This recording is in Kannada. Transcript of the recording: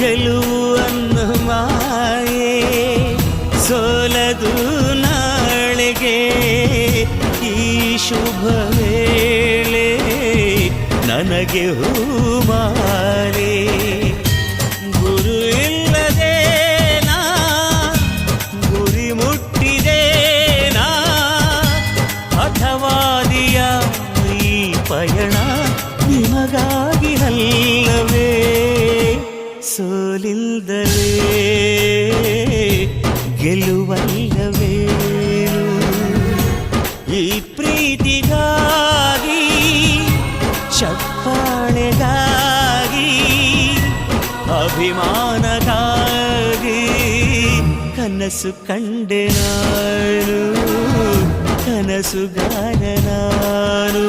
ಗೆಲುವನ್ನು ಮಾಯೆ ಸೋಲದು ನಾಳೆಗೆ ಈ ಶುಭ ವೇಳೆ ನನಗೆ ಹೂಮಾಲೆ ಗುರು ಇಲ್ಲದೆ ನಾ ಗುರಿ ಮುಟ್ಟಿದೆ ನಾ ಹಠವಾದಿಯ ಈ ಪಯಣ ನಿಮಗಾಗಿ ಅಲ್ಲವೇ ಸೋಲಿಲ್ಲದಲೇ ಗೆಲುವಲ್ಲವೇ ಈ ಪ್ರೀತಿಗಾಗಿ ಚಪ್ಪಾಳೆಗಾಗಿ ಅಭಿಮಾನಗಾಗಿ ಕನಸು ಕಂಡೆ ನಾನು ಕನಸುಗಾರ ನಾನು